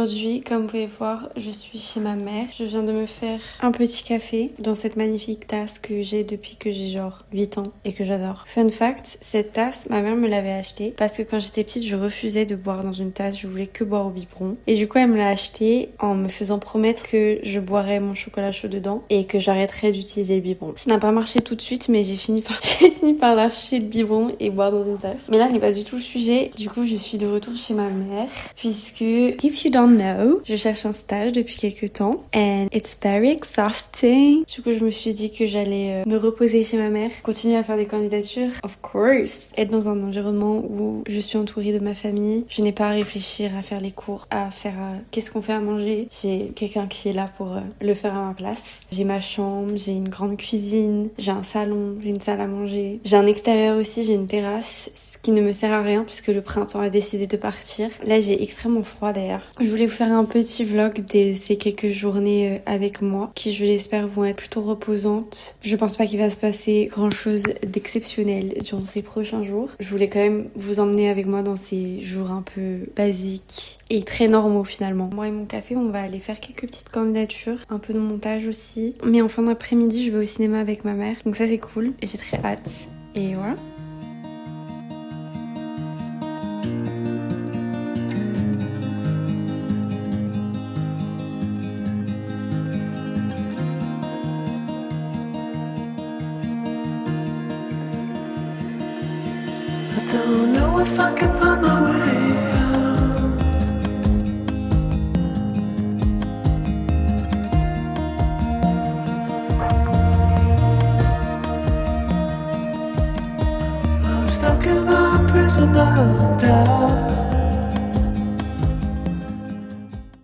Aujourd'hui, comme vous pouvez voir, je suis chez ma mère. Je viens de me faire un petit café dans cette magnifique tasse que j'ai depuis que j'ai genre 8 ans et que j'adore. Fun fact, cette tasse, ma mère me l'avait achetée parce que quand j'étais petite, je refusais de boire dans une tasse, je voulais que boire au biberon. Et du coup, elle me l'a achetée en me faisant promettre que je boirais mon chocolat chaud dedans et que j'arrêterais d'utiliser le biberon. Ça n'a pas marché tout de suite, mais j'ai fini par lâcher le biberon et boire dans une tasse. Mais là n'est pas du tout le sujet. Du coup, je suis de retour chez ma mère puisque, if you don't know, je cherche un stage depuis quelques temps and it's very exhausting. Du coup, je me suis dit que j'allais me reposer chez ma mère, continuer à faire des candidatures, of course, être dans un environnement où je suis entourée de ma famille. Je n'ai pas à réfléchir à faire les cours, à faire qu'est-ce qu'on fait à manger. J'ai quelqu'un qui est là pour le faire à ma place. J'ai ma chambre, j'ai une grande cuisine, j'ai un salon, j'ai une salle à manger. J'ai un extérieur aussi, j'ai une terrasse, ce qui ne me sert à rien puisque le printemps a décidé de partir. Là, j'ai extrêmement froid d'ailleurs. Je voulais vous faire un petit vlog de ces quelques journées avec moi qui, je l'espère, vont être plutôt reposantes. Je pense pas qu'il va se passer grand chose d'exceptionnel durant ces prochains jours. Je voulais quand même vous emmener avec moi dans ces jours un peu basiques et très normaux finalement. Moi et mon café, on va aller faire quelques petites candidatures, un peu de montage aussi. Mais en fin d'après-midi, je vais au cinéma avec ma mère. Donc ça, c'est cool et j'ai très hâte. Et voilà. I don't know if I can find my way out. I'm stuck in a prison of doubt.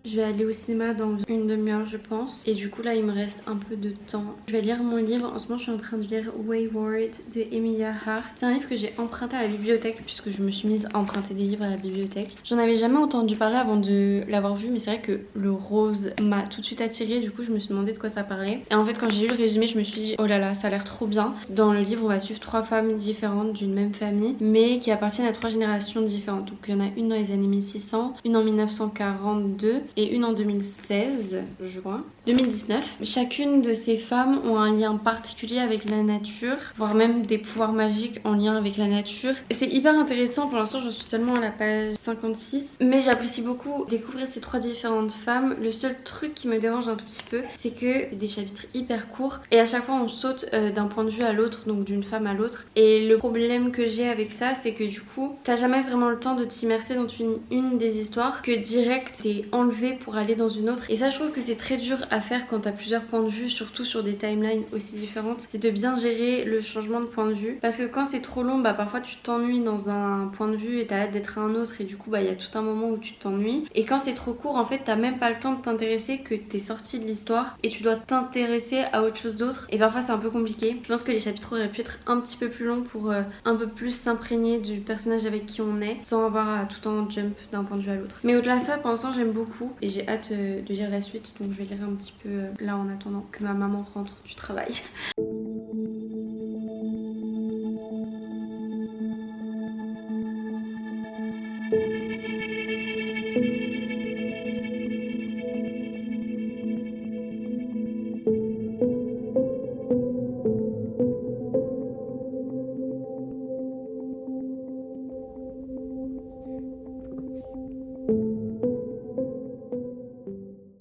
Je vais aller au cinéma dans une demi-heure je pense et du coup là il me reste un peu de temps. Je vais lire mon livre, en ce moment je suis en train de lire Wayward de Emilia Hart. C'est un livre que j'ai emprunté à la bibliothèque puisque je me suis mise à emprunter des livres à la bibliothèque. J'en avais jamais entendu parler avant de l'avoir vu mais c'est vrai que le rose m'a tout de suite attirée, du coup je me suis demandé de quoi ça parlait. Et en fait quand j'ai lu le résumé je me suis dit oh là là ça a l'air trop bien. Dans le livre on va suivre 3 femmes différentes d'une même famille mais qui appartiennent à 3 générations différentes. Donc il y en a une dans les années 1600, une en 1942 et une en 2016, je crois. 2019. Chacune de ces femmes ont un lien particulier avec la nature, voire même des pouvoirs magiques en lien avec la nature. C'est hyper intéressant, pour l'instant je suis seulement à la page 56, mais j'apprécie beaucoup découvrir ces 3 différentes femmes. Le seul truc qui me dérange un tout petit peu, c'est que c'est des chapitres hyper courts et à chaque fois on saute d'un point de vue à l'autre, donc d'une femme à l'autre. Et le problème que j'ai avec ça, c'est que du coup, t'as jamais vraiment le temps de t'immerser dans une des histoires, que direct t'es enlevé pour aller dans une autre. Et ça je trouve que c'est très dur à faire quand t'as plusieurs points de vue, surtout sur des timelines aussi différentes. C'est de bien gérer le changement de point de vue, parce que quand c'est trop long, bah parfois tu t'ennuies dans un point de vue et t'as hâte d'être à un autre et du coup bah il y a tout un moment où tu t'ennuies. Et quand c'est trop court, en fait t'as même pas le temps de t'intéresser, que t'es sorti de l'histoire et tu dois t'intéresser à autre chose d'autre. Et parfois c'est un peu compliqué. Je pense que les chapitres auraient pu être un petit peu plus longs pour un peu plus s'imprégner du personnage avec qui on est, sans avoir à tout le temps jump d'un point de vue à l'autre. Mais au-delà de ça, pour l'instant j'aime beaucoup et j'ai hâte de lire la suite, donc je vais lire un petit peu là en attendant que ma maman rentre du travail.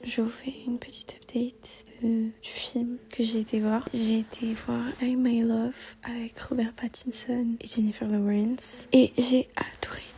Je vous fais une petite update du film que j'ai été voir. J'ai été voir I My Love avec Robert Pattinson et Jennifer Lawrence. Et j'ai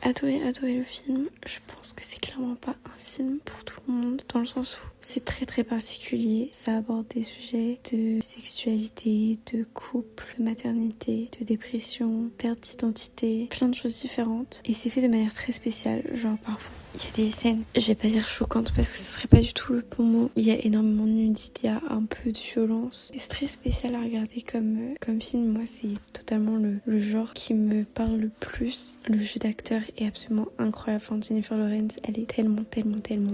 adoré le film. Je pense que c'est clairement pas un film pour tout le monde, dans le sens où c'est très particulier. Ça aborde des sujets de sexualité, de couple, de maternité, de dépression, perte d'identité, plein de choses différentes. Et c'est fait de manière très spéciale. Genre parfois il y a des scènes, je vais pas dire choquantes parce que ce serait pas du tout le bon mot. Il y a énormément de nudité, il y a un peu de violence. C'est très spécial à regarder comme film. Moi, c'est totalement le genre qui me parle le plus. Le jeu d'acteur est absolument incroyable. Enfin, Jennifer Lawrence, elle est tellement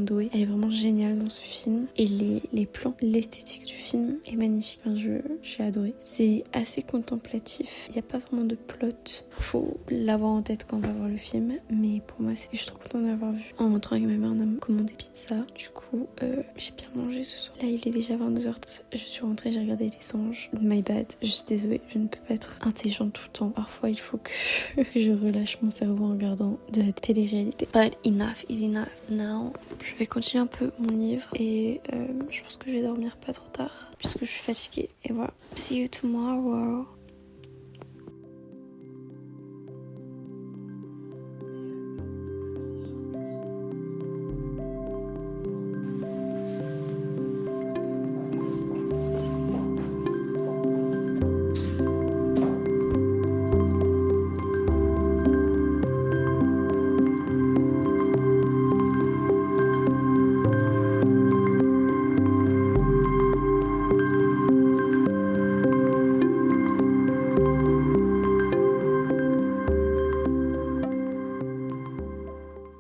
douée. Elle est vraiment géniale dans ce film. film et les plans, l'esthétique du film est magnifique. Enfin, j'ai adoré. C'est assez contemplatif. Il n'y a pas vraiment de plot. Faut l'avoir en tête quand on va voir le film. Mais pour moi, je suis trop contente d'avoir vu. En rentrant avec ma mère, on a commandé pizza. Du coup, j'ai bien mangé ce soir. Là, il est déjà 22h. Je suis rentrée, j'ai regardé Les Anges. My bad. Je suis désolée, je ne peux pas être intelligente tout le temps. Parfois, il faut que je relâche mon cerveau en regardant de la télé-réalité. But enough is enough now. Je vais continuer un peu mon livre et je pense que je vais dormir pas trop tard puisque je suis fatiguée. Et voilà. See you tomorrow.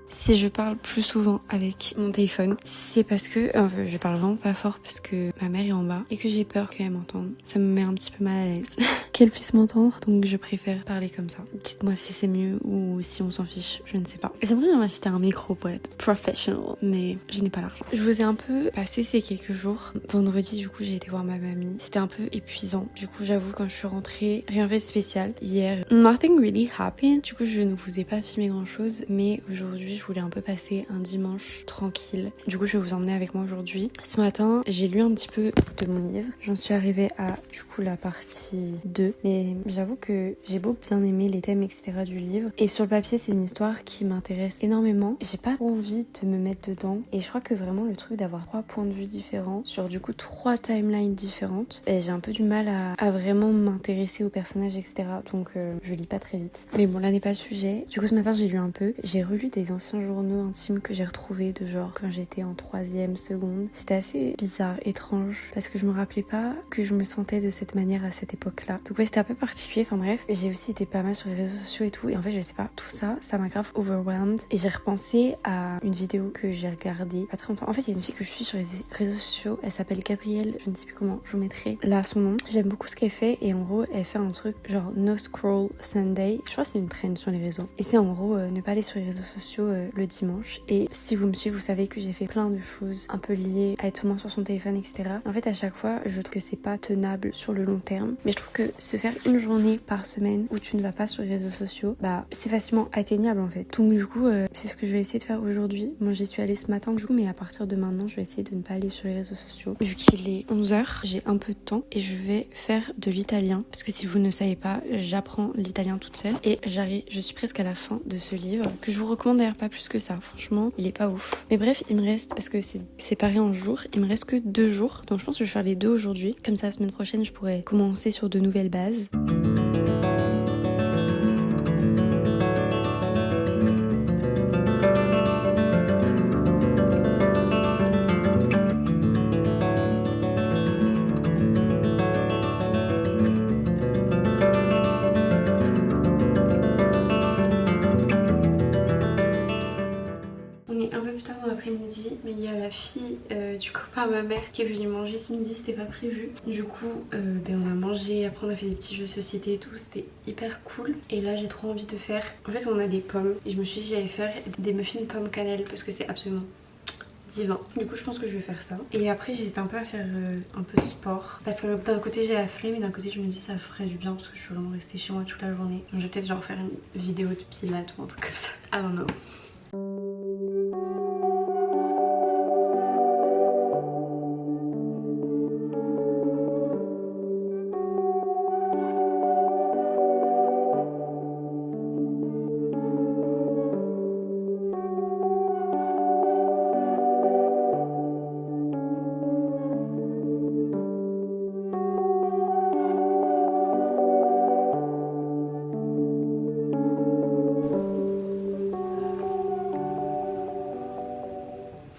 Si je parle plus souvent avec mon téléphone, c'est parce que je parle vraiment pas fort parce que ma mère est en bas et que j'ai peur qu'elle m'entende. Ça me met un petit peu mal à l'aise qu'elle puisse m'entendre, donc je préfère parler comme ça. Dites-moi si c'est mieux ou si on s'en fiche, je ne sais pas. J'aimerais bien m'acheter un micro pour être professional, mais je n'ai pas l'argent. Je vous ai un peu passé ces quelques jours. Vendredi, du coup, j'ai été voir ma mamie. C'était un peu épuisant. Du coup, j'avoue, quand je suis rentrée, rien fait de spécial. Hier, nothing really happened. Du coup, je ne vous ai pas filmé grand chose, mais aujourd'hui, je voulais un peu passer un dimanche tranquille. Du coup, je vais vous emmener avec moi aujourd'hui. Ce matin, j'ai lu un petit peu de mon livre. J'en suis arrivée à, du coup, la partie 2. Mais j'avoue que j'ai beau bien aimer les thèmes, etc. du livre. Et sur le papier, c'est une histoire qui m'intéresse énormément. J'ai pas trop envie de me mettre dedans. Et je crois que vraiment, le truc d'avoir 3 points de vue différents, sur du coup 3 timelines différentes, et j'ai un peu du mal à vraiment m'intéresser aux personnages, etc. Donc, je lis pas très vite. Mais bon, là n'est pas le sujet. Du coup, ce matin, j'ai lu un peu. J'ai relu des anciens journaux intimes que j'ai retrouvés de genre quand j'étais en 3e, seconde. C'était assez bizarre, étrange, parce que je me rappelais pas que je me sentais de cette manière à cette époque-là. Donc ouais, c'était un peu particulier. Enfin bref, j'ai aussi été pas mal sur les réseaux sociaux et tout. Et en fait, je sais pas, tout ça, ça m'a grave overwhelmed. Et j'ai repensé à une vidéo que j'ai regardée pas très longtemps. En fait, il y a une fille que je suis sur les réseaux sociaux. Elle s'appelle Gabrielle, je ne sais plus comment. Je vous mettrai là son nom. J'aime beaucoup ce qu'elle fait. Et en gros, elle fait un truc genre No Scroll Sunday. Je crois que c'est une trend sur les réseaux. Et c'est en gros ne pas aller sur les réseaux sociaux le dimanche. Et si vous me suivez, vous savez que j'ai fait plein de choses un peu liées à être moins sur son téléphone, etc. En fait, à chaque fois, je trouve que c'est pas tenable sur le long terme. Mais je trouve que se faire une journée par semaine où tu ne vas pas sur les réseaux sociaux, bah c'est facilement atteignable en fait. Donc du coup, c'est ce que je vais essayer de faire aujourd'hui. Moi, j'y suis allée ce matin du coup, mais à partir de maintenant, je vais essayer de ne pas aller sur les réseaux sociaux. Vu qu'il est 11h, j'ai un peu de temps et je vais faire de l'italien. Parce que si vous ne savez pas, j'apprends l'italien toute seule. Et je suis presque à la fin de ce livre, que je vous recommande d'ailleurs pas plus que ça. Franchement, il est pas ouf. Mais bref, il me reste, parce que c'est séparé en jours, il me reste que 2 jours. Donc je pense que je vais faire les 2 aujourd'hui. Comme ça, la semaine prochaine, je pourrais commencer sur de nouvelles bases. Midi, mais il y a la fille du copain à ma mère qui est venue manger ce midi, c'était pas prévu. Du coup, on a mangé, après on a fait des petits jeux de société et tout, c'était hyper cool. Et là, j'ai trop envie de faire. En fait, on a des pommes et je me suis dit j'allais faire des muffins pommes cannelle parce que c'est absolument divin. Du coup, je pense que je vais faire ça. Et après, j'hésite un peu à faire un peu de sport parce que d'un côté, j'ai la flemme et d'un côté, je me dis ça ferait du bien parce que je suis vraiment restée chez moi toute la journée. Donc, je vais peut-être genre faire une vidéo de pilates ou un truc comme ça. I don't know.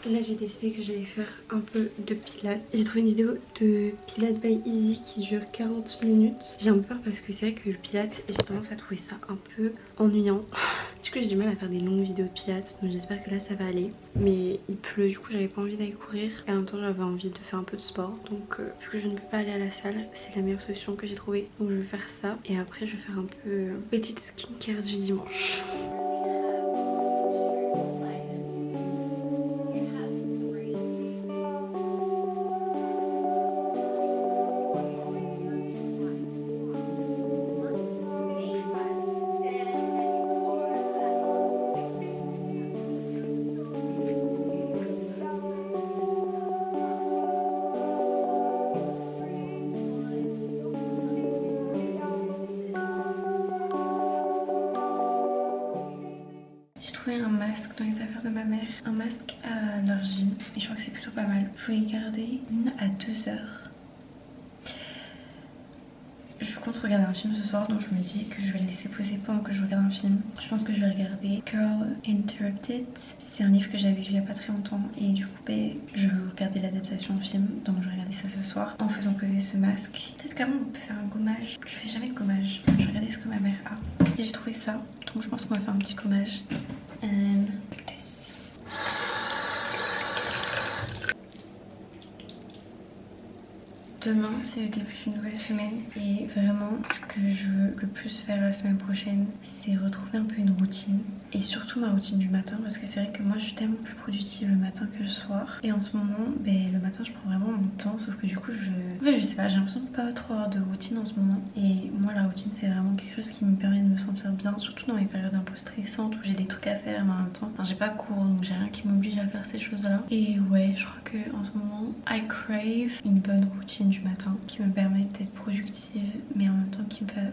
Là j'ai décidé que j'allais faire un peu de pilates. J'ai trouvé une vidéo de Pilates by Easy qui dure 40 minutes. J'ai un peu peur parce que c'est vrai que le pilates, j'ai tendance à trouver ça un peu ennuyant. Du coup j'ai du mal à faire des longues vidéos de pilates, donc j'espère que là ça va aller. Mais il pleut, du coup j'avais pas envie d'aller courir et en même temps j'avais envie de faire un peu de sport. Donc vu que je ne peux pas aller à la salle, c'est la meilleure solution que j'ai trouvée. Donc je vais faire ça et après je vais faire un peu petite skincare du dimanche. J'ai trouvé un masque dans les affaires de ma mère, un masque à l'argile et je crois que c'est plutôt pas mal. Je vais garder une à 2 heures. Je compte regarder un film ce soir donc je me dis que je vais le laisser poser pendant que je regarde un film. Je pense que je vais regarder Girl Interrupted. C'est un livre que j'avais lu il y a pas très longtemps et du coup je veux regarder l'adaptation en film, donc je vais regarder ça ce soir en faisant poser ce masque. Peut-être qu'avant on peut faire un gommage. Je fais jamais de gommage. Je vais regarder ce que ma mère a. Et j'ai trouvé ça, donc je pense qu'on va faire un petit gommage. Demain, c'est le début d'une nouvelle semaine et vraiment ce que je veux le plus faire la semaine prochaine, c'est retrouver un peu une routine et surtout ma routine du matin parce que c'est vrai que moi je suis tellement plus productive le matin que le soir et en ce moment, le matin je prends vraiment mon temps sauf que du coup je sais pas, j'ai l'impression de pas trop avoir de routine en ce moment et moi la routine c'est vraiment quelque chose qui me permet de me sentir bien, surtout dans les périodes un peu stressantes où j'ai des trucs à faire mais en même temps, j'ai pas cours donc j'ai rien qui m'oblige à faire ces choses là et ouais, je crois que en ce moment I crave une bonne routine du matin qui me permet d'être productive mais en même temps qui me fait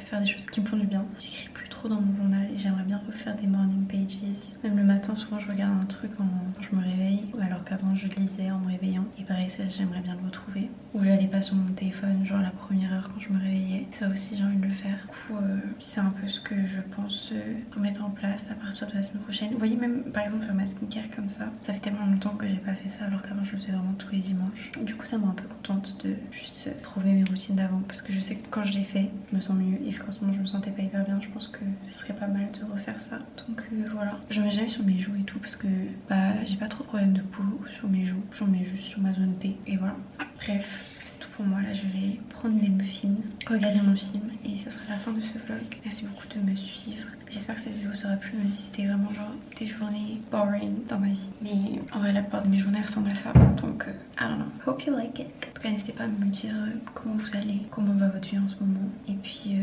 faire des choses qui me font du bien. J'écris plus trop dans mon journal et j'aimerais bien refaire des morning pages. Même le matin souvent je regarde un truc quand je me réveille alors qu'avant je lisais en me réveillant et pareil ça j'aimerais bien le retrouver. Ou j'allais pas sur mon téléphone genre la première heure quand je me réveillais. Ça aussi j'ai envie de le faire. Du coup c'est un peu ce que je pense remettre en place à partir de la semaine prochaine. Vous voyez même par exemple faire ma skincare comme ça. Ça fait tellement longtemps que j'ai pas fait ça alors qu'avant je le faisais vraiment tous les dimanches. Du coup ça me rend un peu contente de juste trouver mes routines d'avant parce que je sais que quand je l'ai fait je me sens mieux et que en ce moment je me sentais pas hyper bien. Je pense que ce serait pas mal de refaire ça. Donc voilà. Je mets jamais sur mes joues et tout parce que j'ai pas trop de problème de peau sur mes joues. J'en mets juste sur ma zone T et voilà. Bref. Pour moi là je vais prendre des muffins, regarder mon film et ça sera la fin de ce vlog. Merci beaucoup de me suivre. J'espère que cette vidéo vous aura plu même si c'était vraiment genre des journées boring dans ma vie. Mais en vrai la plupart de mes journées ressemblent à ça donc I don't know. Hope you like it. En tout cas n'hésitez pas à me dire comment vous allez, comment va votre vie en ce moment et puis